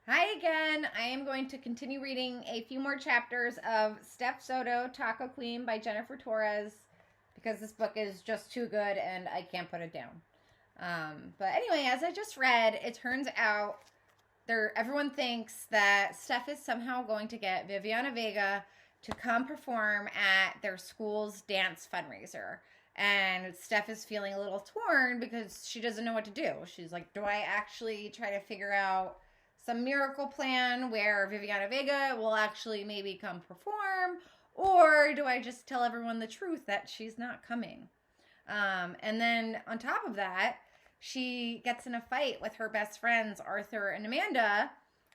Hi again. I am going to continue reading a few more chapters of Stef Soto, Taco Queen by Jennifer Torres because this book is just too good and I can't put it down. But anyway, as I just read, it turns out everyone thinks that Stef is somehow going to get Viviana Vega to come perform at their school's dance fundraiser. And Stef is feeling a little torn because she doesn't know what to do. She's like, do I actually try to figure out some miracle plan where Viviana Vega will actually maybe come perform? Or do I just tell everyone the truth that she's not coming? And then on top of that, she gets in a fight with her best friends, Arthur and Amanda,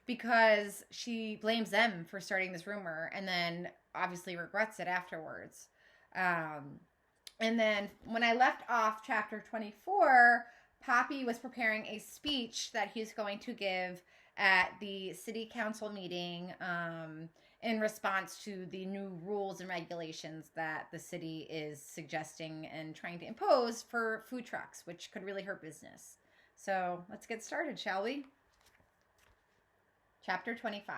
because she blames them for starting this rumor and then obviously regrets it afterwards. And then when I left off chapter 24, Poppy was preparing a speech that he's going to give at the city council meeting in response to the new rules and regulations that the city is suggesting and trying to impose for food trucks, which could really hurt business. So let's get started, shall we? Chapter 25.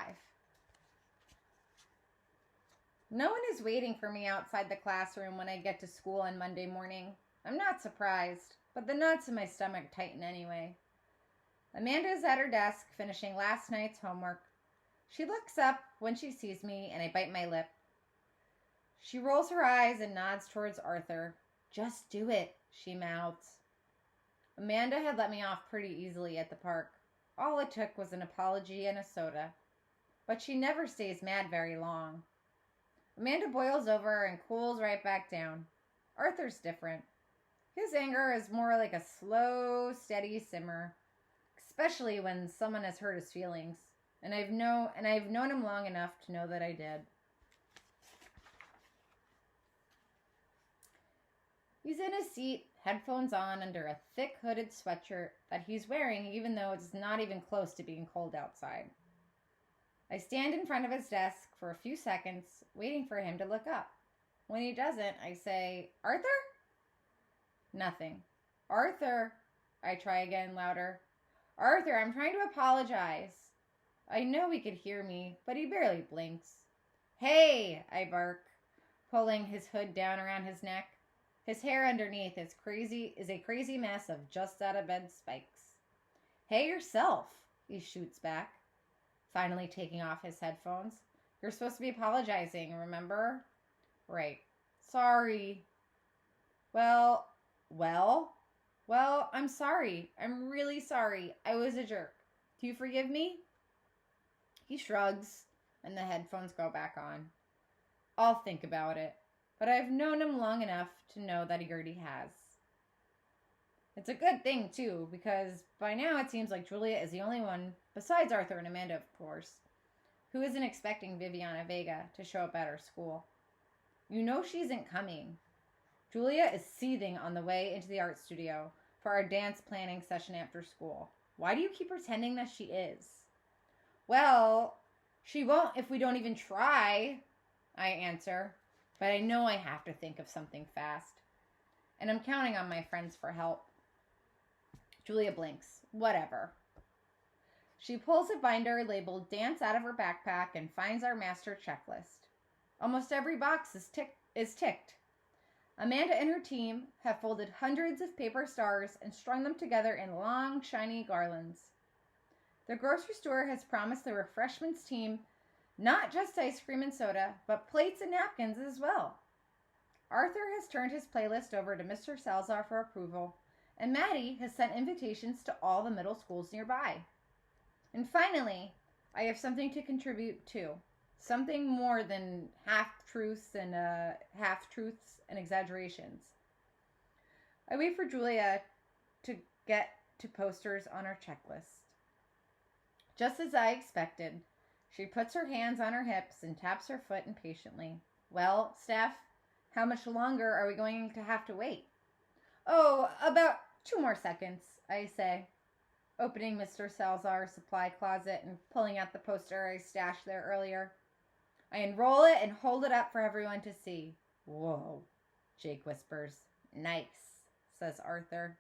No one is waiting for me outside the classroom when I get to school on Monday morning. I'm not surprised, but the knots in my stomach tighten anyway. Amanda is at her desk finishing last night's homework. She looks up when she sees me, and I bite my lip. She rolls her eyes and nods towards Arthur. Just do it, she mouths. Amanda had let me off pretty easily at the park. All it took was an apology and a soda. But she never stays mad very long. Amanda boils over and cools right back down. Arthur's different. His anger is more like a slow, steady simmer, especially when someone has hurt his feelings. And I've known him long enough to know that I did. He's in his seat, headphones on, under a thick hooded sweatshirt that he's wearing even though it's not even close to being cold outside. I stand in front of his desk for a few seconds, waiting for him to look up. When he doesn't, I say, Arthur? Nothing. Arthur, I try again, louder. Arthur, I'm trying to apologize. I know he could hear me, but he barely blinks. Hey, I bark, pulling his hood down around his neck. His hair underneath is a crazy mess of just out of bed spikes. Hey yourself, he shoots back, finally taking off his headphones. You're supposed to be apologizing, remember? Right. Sorry. Well, I'm sorry. I'm really sorry. I was a jerk. Do you forgive me? He shrugs, and the headphones go back on. I'll think about it, but I've known him long enough to know that he already has. It's a good thing, too, because by now it seems like Julia is the only one, besides Arthur and Amanda, of course, who isn't expecting Viviana Vega to show up at her school. You know she isn't coming. Julia is seething on the way into the art studio for our dance planning session after school. Why do you keep pretending that she is? Well, she won't if we don't even try, I answer, but I know I have to think of something fast. And I'm counting on my friends for help. Julia blinks. Whatever. She pulls a binder labeled Dance out of her backpack and finds our master checklist. Almost every box is ticked. Amanda and her team have folded hundreds of paper stars and strung them together in long, shiny garlands. The grocery store has promised the refreshments team not just ice cream and soda, but plates and napkins as well. Arthur has turned his playlist over to Mr. Salazar for approval, and Maddie has sent invitations to all the middle schools nearby. And finally, I have something to contribute to. Something more than half-truths and exaggerations. I wait for Julia to get to posters on our checklist. Just as I expected, she puts her hands on her hips and taps her foot impatiently. Well, Stef, how much longer are we going to have to wait? Oh, about 2 more seconds, I say, opening Mr. Salazar's supply closet and pulling out the poster I stashed there earlier. I unroll it and hold it up for everyone to see. Whoa, Jake whispers. Nice, says Arthur.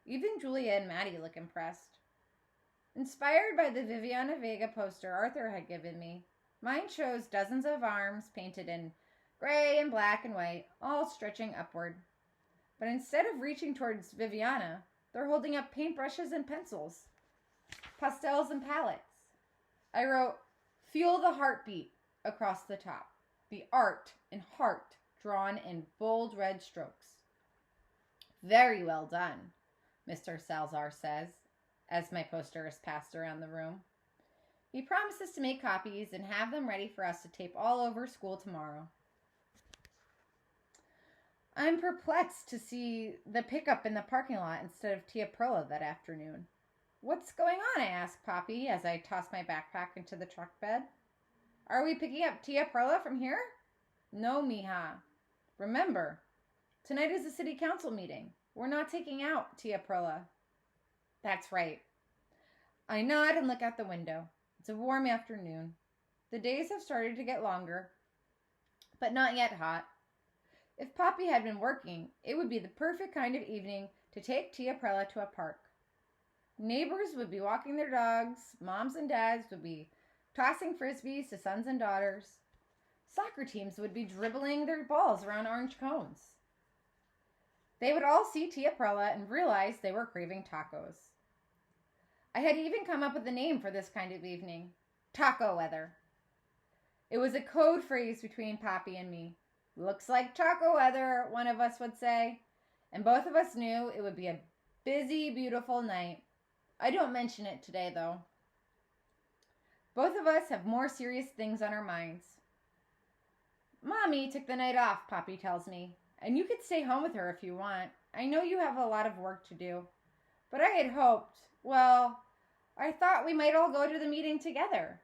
Even Julia and Maddie look impressed. Inspired by the Viviana Vega poster Arthur had given me, mine shows dozens of arms painted in gray and black and white, all stretching upward. But instead of reaching towards Viviana, they're holding up paintbrushes and pencils, pastels and palettes. I wrote, "Feel the heartbeat" across the top. The art and heart drawn in bold red strokes. "Very well done," Mr. Salazar says, as my poster is passed around the room. He promises to make copies and have them ready for us to tape all over school tomorrow. I'm perplexed to see the pickup in the parking lot instead of Tia Perla that afternoon. "What's going on?" I ask Poppy as I toss my backpack into the truck bed. "Are we picking up Tia Perla from here?" "No, mija. Remember, tonight is a city council meeting. We're not taking out Tia Perla." "That's right." I nod and look out the window. It's a warm afternoon. The days have started to get longer, but not yet hot. If Poppy had been working, it would be the perfect kind of evening to take Tia Perla to a park. Neighbors would be walking their dogs. Moms and dads would be tossing frisbees to sons and daughters. Soccer teams would be dribbling their balls around orange cones. They would all see Tia Perla and realize they were craving tacos. I had even come up with a name for this kind of evening: taco weather. It was a code phrase between Poppy and me. "Looks like taco weather," one of us would say, and both of us knew it would be a busy, beautiful night. I don't mention it today, though. Both of us have more serious things on our minds. "Mommy took the night off," Poppy tells me, "and you could stay home with her if you want. I know you have a lot of work to do. But I had hoped, well, I thought we might all go to the meeting together."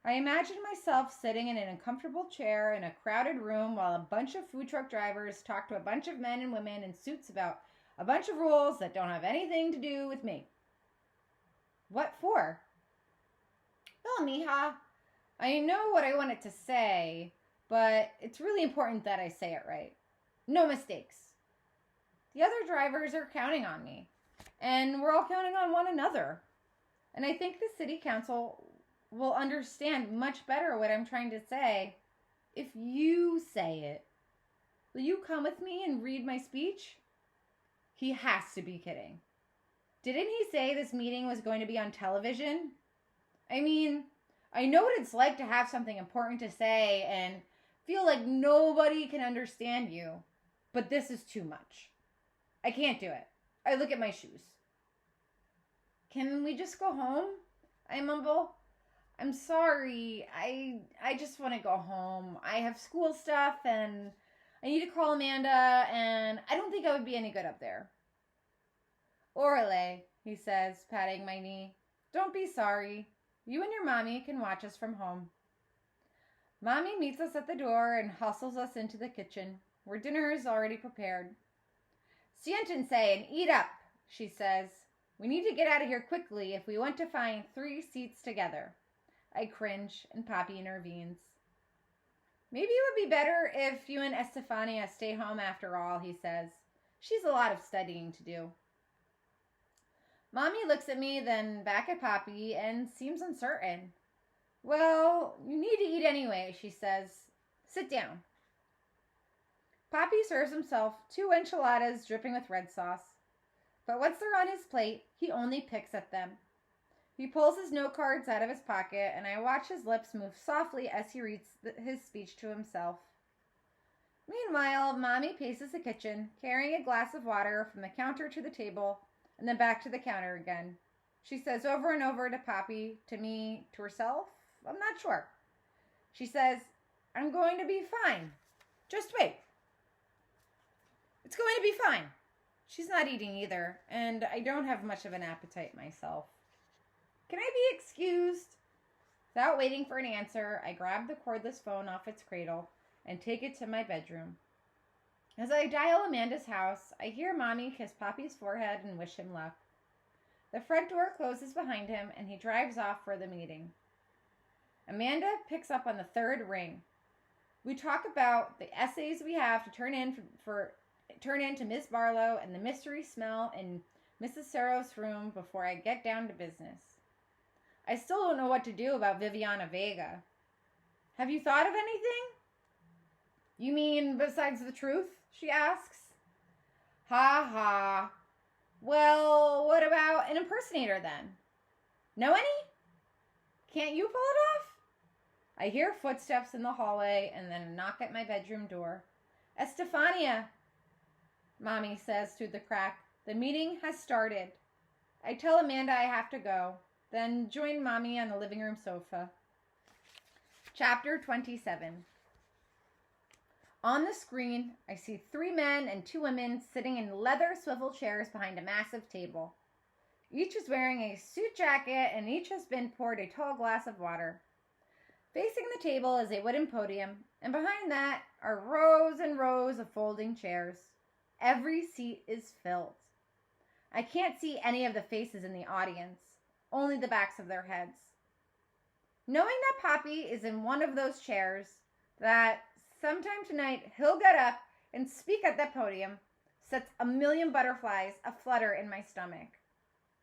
I imagine myself sitting in an uncomfortable chair in a crowded room while a bunch of food truck drivers talk to a bunch of men and women in suits about a bunch of rules that don't have anything to do with me. "What for?" "Well, mija, I know what I wanted to say, but it's really important that I say it right. No mistakes. The other drivers are counting on me, and we're all counting on one another. And I think the city council will understand much better what I'm trying to say if you say it. Will you come with me and read my speech?" He has to be kidding. Didn't he say this meeting was going to be on television? I mean, I know what it's like to have something important to say and feel like nobody can understand you, but this is too much. I can't do it. I look at my shoes. "Can we just go home?" I mumble. "I'm sorry. I just want to go home. I have school stuff and I need to call Amanda, and I don't think I would be any good up there." "Orale," he says, patting my knee. "Don't be sorry. You and your mommy can watch us from home." Mommy meets us at the door and hustles us into the kitchen, where dinner is already prepared. "Siéntense and eat up," she says. "We need to get out of here quickly if we want to find 3 seats together." I cringe, and Poppy intervenes. "Maybe it would be better if you and Estefania stay home after all," he says. "She's a lot of studying to do." Mommy looks at me, then back at Poppy, and seems uncertain. "Well, you need to eat anyway," she says. "Sit down." Poppy serves himself 2 enchiladas dripping with red sauce. But once they're on his plate, he only picks at them. He pulls his note cards out of his pocket, and I watch his lips move softly as he reads his speech to himself. Meanwhile, Mommy paces the kitchen, carrying a glass of water from the counter to the table, and then back to the counter again. She says over and over to Poppy, to me, to herself, I'm not sure. She says, "I'm going to be fine. Just wait. It's going to be fine." She's not eating either, and I don't have much of an appetite myself. "Can I be excused?" Without waiting for an answer, I grab the cordless phone off its cradle and take it to my bedroom. As I dial Amanda's house, I hear Mommy kiss Poppy's forehead and wish him luck. The front door closes behind him, and he drives off for the meeting. Amanda picks up on the 3rd ring. We talk about the essays we have to turn in to Miss Barlow and the mystery smell in Mrs. Serro's room before I get down to business. I still don't know what to do about Viviana Vega. Have you thought of anything? You mean besides the truth? She asks. Ha ha. Well, what about an impersonator then? Know any? Can't you pull it off? I hear footsteps in the hallway and then a knock at my bedroom door. Estefania, Mommy says through the crack. The meeting has started. I tell Amanda I have to go, then join Mommy on the living room sofa. Chapter 27. On the screen, I see 3 men and 2 women sitting in leather swivel chairs behind a massive table. Each is wearing a suit jacket and each has been poured a tall glass of water. Facing the table is a wooden podium, and behind that are rows and rows of folding chairs. Every seat is filled. I can't see any of the faces in the audience, only the backs of their heads. Knowing that Poppy is in one of those chairs, that sometime tonight he'll get up and speak at that podium, sets a million butterflies aflutter in my stomach.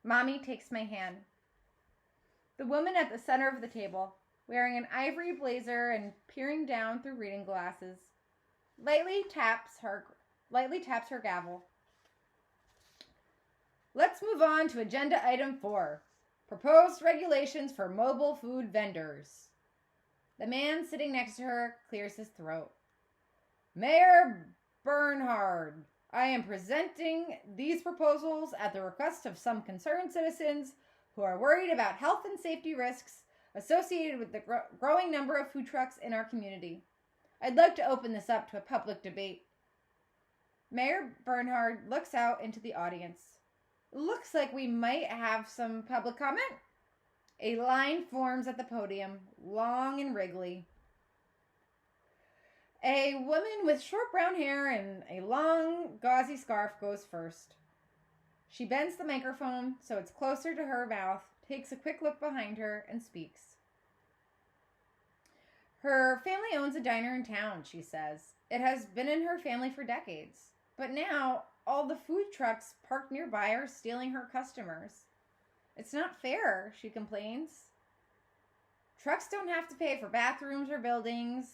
Mommy takes my hand. The woman at the center of the table, wearing an ivory blazer and peering down through reading glasses, lightly taps her gavel. Let's move on to agenda item 4, proposed regulations for mobile food vendors. The man sitting next to her clears his throat. Mayor Bernhard, I am presenting these proposals at the request of some concerned citizens who are worried about health and safety risks associated with the growing number of food trucks in our community. I'd like to open this up to a public debate. Mayor Bernhard looks out into the audience. Looks like we might have some public comment. A line forms at the podium, long and wriggly. A woman with short brown hair and a long, gauzy scarf goes first. She bends the microphone so it's closer to her mouth, takes a quick look behind her, and speaks. Her family owns a diner in town, she says. It has been in her family for decades. But now, all the food trucks parked nearby are stealing her customers. It's not fair, she complains. Trucks don't have to pay for bathrooms or buildings,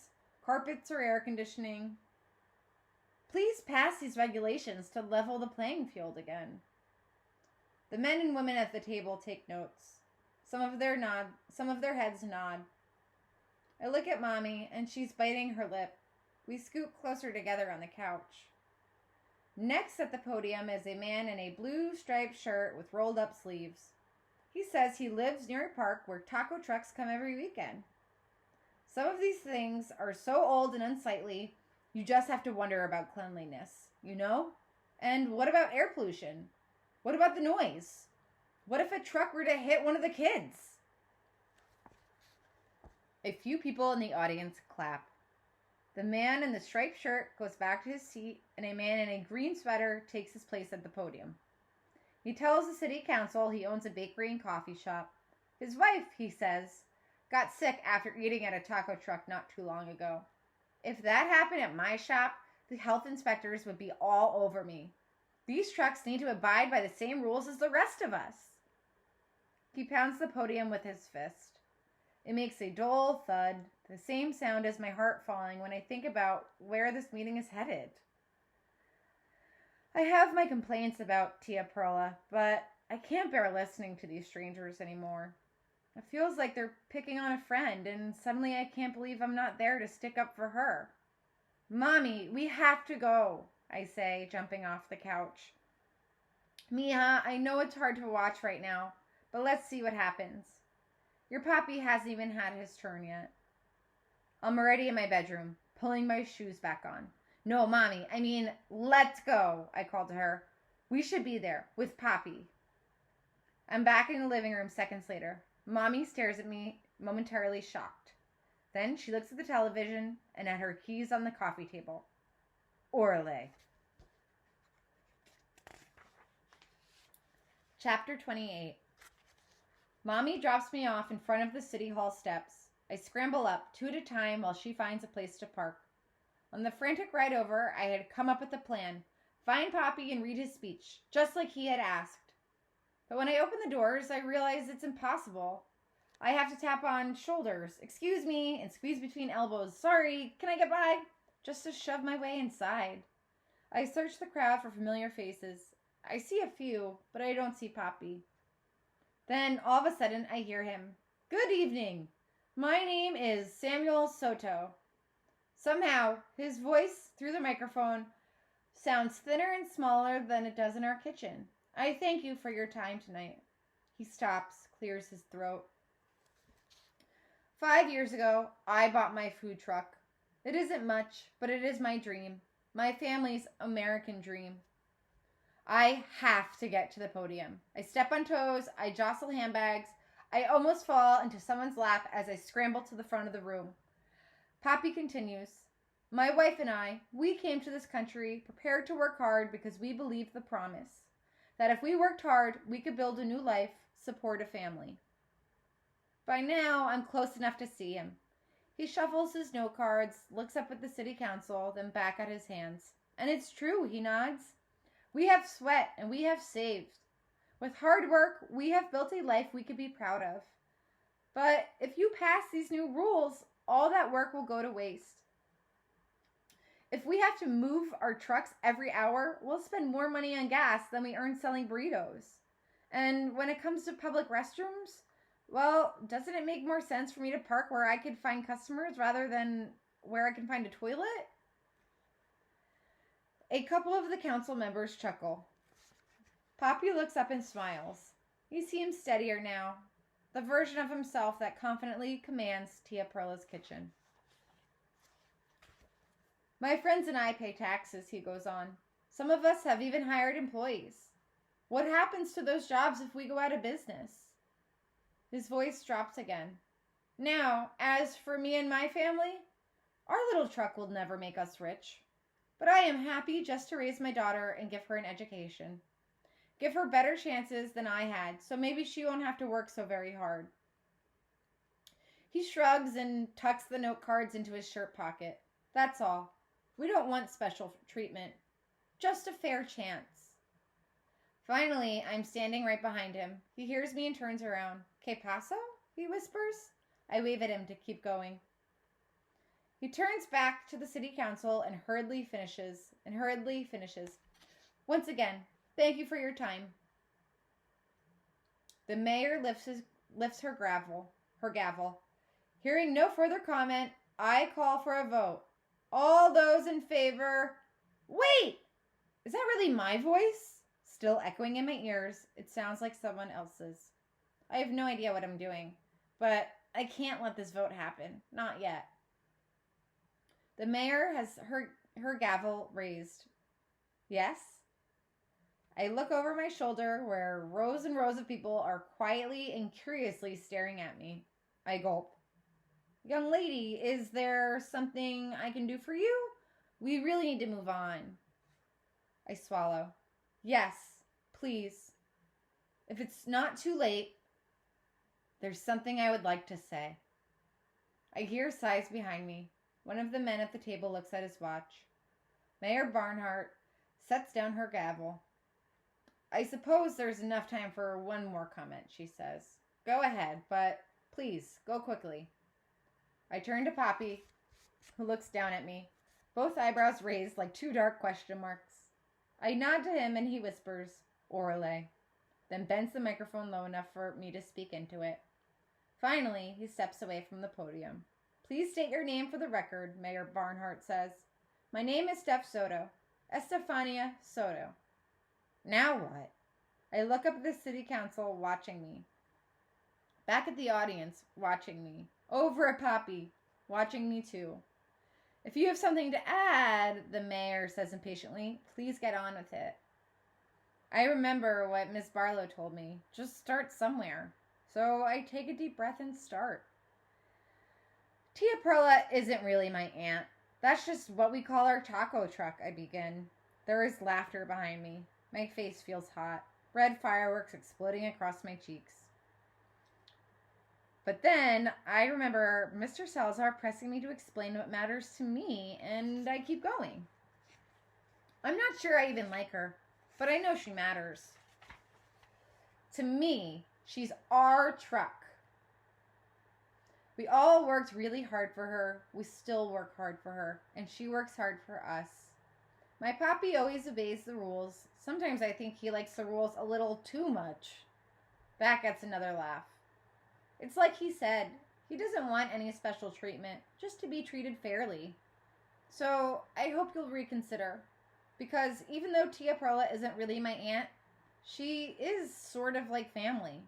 carpets or air conditioning. Please pass these regulations to level the playing field again. The men and women at the table take notes. Some of their heads nod. I look at Mommy, and she's biting her lip. We scoot closer together on the couch. Next at the podium is a man in a blue striped shirt with rolled up sleeves. He says he lives near a park where taco trucks come every weekend. Some of these things are so old and unsightly, you just have to wonder about cleanliness, you know? And what about air pollution? What about the noise? What if a truck were to hit one of the kids? A few people in the audience clap. The man in the striped shirt goes back to his seat, and a man in a green sweater takes his place at the podium. He tells the city council he owns a bakery and coffee shop. His wife, he says, got sick after eating at a taco truck not too long ago. If that happened at my shop, the health inspectors would be all over me. These trucks need to abide by the same rules as the rest of us. He pounds the podium with his fist. It makes a dull thud, the same sound as my heart falling when I think about where this meeting is headed. I have my complaints about Tia Perla, but I can't bear listening to these strangers anymore. It feels like they're picking on a friend, and suddenly I can't believe I'm not there to stick up for her. Mommy, we have to go, I say, jumping off the couch. Mija, I know it's hard to watch right now, but let's see what happens. Your papi hasn't even had his turn yet. I'm already in my bedroom, pulling my shoes back on. No, Mommy, I mean, let's go, I called to her. We should be there, with Papi. I'm back in the living room seconds later. Mommy stares at me, momentarily shocked. Then she looks at the television and at her keys on the coffee table. Orale. Chapter 28. Mommy drops me off in front of the city hall steps. I scramble up, 2 at a time, while she finds a place to park. On the frantic ride over, I had come up with a plan. Find Papi and read his speech, just like he had asked. But when I open the doors, I realize it's impossible. I have to tap on shoulders, excuse me, and squeeze between elbows. Sorry, can I get by? Just to shove my way inside. I search the crowd for familiar faces. I see a few, but I don't see Poppy. Then, all of a sudden, I hear him. Good evening. My name is Samuel Soto. Somehow, his voice through the microphone sounds thinner and smaller than it does in our kitchen. I thank you for your time tonight. He stops, clears his throat. 5 years ago, I bought my food truck. It isn't much, but it is my dream. My family's American dream. I have to get to the podium. I step on toes, I jostle handbags, I almost fall into someone's lap as I scramble to the front of the room. Poppy continues. My wife and I, we came to this country prepared to work hard because we believed the promise that if we worked hard, we could build a new life, support a family. By now, I'm close enough to see him. He shuffles his note cards, looks up at the city council, then back at his hands. And it's true, he nods. We have sweat and we have saved. With hard work, we have built a life we could be proud of. But if you pass these new rules, all that work will go to waste. If we have to move our trucks every hour, we'll spend more money on gas than we earn selling burritos. And when it comes to public restrooms, well, doesn't it make more sense for me to park where I could find customers rather than where I can find a toilet? A couple of the council members chuckle. Poppy looks up and smiles. He seems steadier now, the version of himself that confidently commands Tia Perla's kitchen. My friends and I pay taxes, he goes on. Some of us have even hired employees. What happens to those jobs if we go out of business? His voice drops again. Now, as for me and my family, our little truck will never make us rich. But I am happy just to raise my daughter and give her an education. Give her better chances than I had, so maybe she won't have to work so very hard. He shrugs and tucks the note cards into his shirt pocket. That's all. We don't want special treatment. Just a fair chance. Finally, I'm standing right behind him. He hears me and turns around. ¿Qué paso? He whispers. I wave at him to keep going. He turns back to the city council and hurriedly finishes. Once again, thank you for your time. The mayor lifts her gavel. Hearing no further comment, I call for a vote. All those in favor... Wait! Is that really my voice? Still echoing in my ears, it sounds like someone else's. I have no idea what I'm doing, but I can't let this vote happen. Not yet. The mayor has her gavel raised. Yes? I look over my shoulder where rows and rows of people are quietly and curiously staring at me. I gulp. Young lady, is there something I can do for you? We really need to move on. I swallow. Yes, please. If it's not too late, there's something I would like to say. I hear sighs behind me. One of the men at the table looks at his watch. Mayor Barnhart sets down her gavel. I suppose there's enough time for one more comment, she says. Go ahead, but please, go quickly. I turn to Poppy, who looks down at me, both eyebrows raised like two dark question marks. I nod to him and he whispers, Orale, then bends the microphone low enough for me to speak into it. Finally, he steps away from the podium. Please state your name for the record, Mayor Barnhart says. My name is Stef Soto. Estefania Soto. Now what? I look up at the city council watching me. Back at the audience, watching me. Over at Poppy, watching me too. If you have something to add, the mayor says impatiently, please get on with it. I remember what Miss Barlow told me. Just start somewhere. So I take a deep breath and start. Tia Perla isn't really my aunt. That's just what we call our taco truck, I begin. There is laughter behind me. My face feels hot. Red fireworks exploding across my cheeks. But then I remember Mr. Salazar pressing me to explain what matters to me, and I keep going. I'm not sure I even like her, but I know she matters. To me, she's our truck. We all worked really hard for her. We still work hard for her. And she works hard for us. My papi always obeys the rules. Sometimes I think he likes the rules a little too much. That gets another laugh. It's like he said, he doesn't want any special treatment, just to be treated fairly. So I hope you'll reconsider. Because even though Tia Perla isn't really my aunt, she is sort of like family.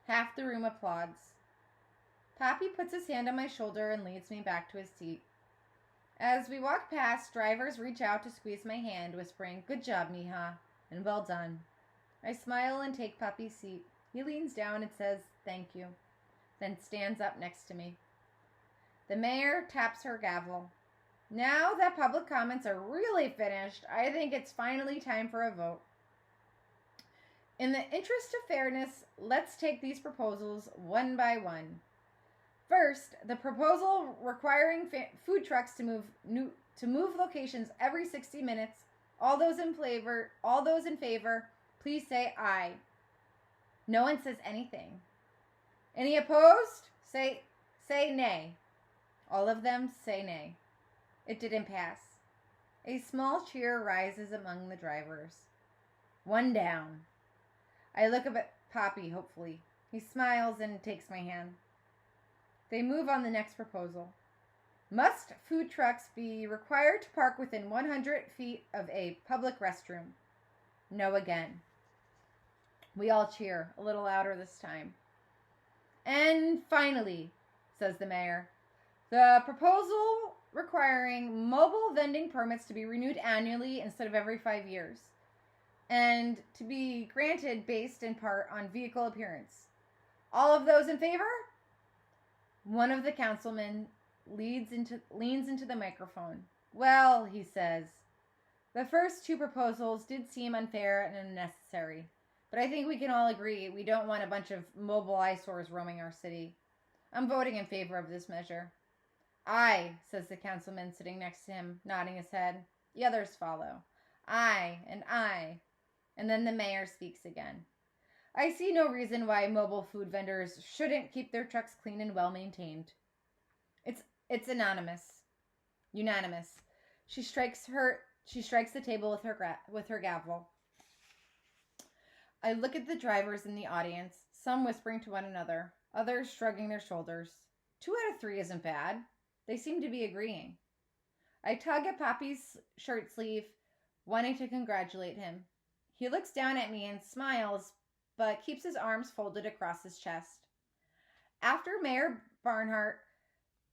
Half the room applauds. Papi puts his hand on my shoulder and leads me back to his seat. As we walk past, drivers reach out to squeeze my hand, whispering, "Good job, mija," and "Well done." I smile and take Papi's seat. He leans down and says, "Thank you," then stands up next to me. The mayor taps her gavel. Now that public comments are really finished, I think it's finally time for a vote. In the interest of fairness, let's take these proposals one by one. First, the proposal requiring food trucks to move locations every 60 minutes. All those in favor, please say aye. No one says anything. Any opposed? Say nay. All of them say nay. It didn't pass. A small cheer rises among the drivers. One down. I look up at Papi, hopefully. He smiles and takes my hand. They move on the next proposal. Must food trucks be required to park within 100 feet of a public restroom? No again. We all cheer, a little louder this time. And finally, says the mayor, the proposal requiring mobile vending permits to be renewed annually instead of every 5 years, and to be granted based in part on vehicle appearance. All of those in favor? One of the councilmen leans into the microphone. Well, he says, the first two proposals did seem unfair and unnecessary, but I think we can all agree we don't want a bunch of mobile eyesores roaming our city. I'm voting in favor of this measure. Aye, says the councilman sitting next to him, nodding his head. The others follow. Aye, and then the mayor speaks again. I see no reason why mobile food vendors shouldn't keep their trucks clean and well maintained. It's unanimous. She strikes the table with her gavel. I look at the drivers in the audience, some whispering to one another, others shrugging their shoulders. 2 out of 3 isn't bad. They seem to be agreeing. I tug at Papi's shirt sleeve, wanting to congratulate him. He looks down at me and smiles, but keeps his arms folded across his chest. After Mayor Barnhart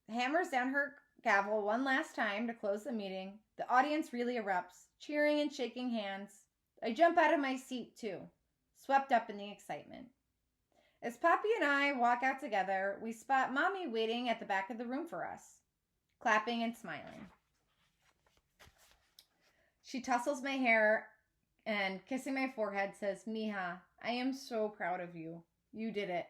hammers down her gavel one last time to close the meeting, the audience really erupts, cheering and shaking hands. I jump out of my seat, too, swept up in the excitement. As Papi and I walk out together, we spot Mommy waiting at the back of the room for us, clapping and smiling. She tussles my hair and, kissing my forehead, says, "Mija, I am so proud of you. You did it."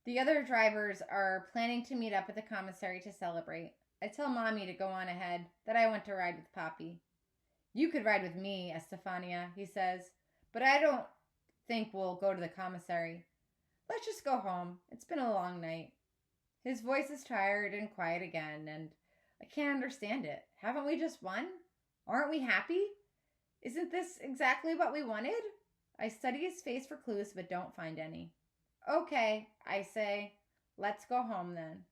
The other drivers are planning to meet up at the commissary to celebrate. I tell Mommy to go on ahead, that I want to ride with Papi. "You could ride with me, Estefania," he says, "but I don't think we'll go to the commissary. Let's just go home. It's been a long night." His voice is tired and quiet again, and I can't understand it. Haven't we just won? Aren't we happy? Isn't this exactly what we wanted? I study his face for clues, but don't find any. "Okay," I say. "Let's go home then."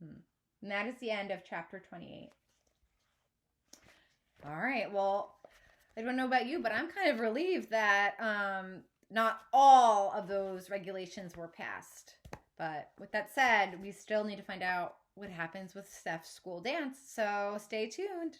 And that is the end of chapter 28. All right, well, I don't know about you, but I'm kind of relieved that not all of those regulations were passed. But with that said, we still need to find out what happens with Stef's school dance, so stay tuned.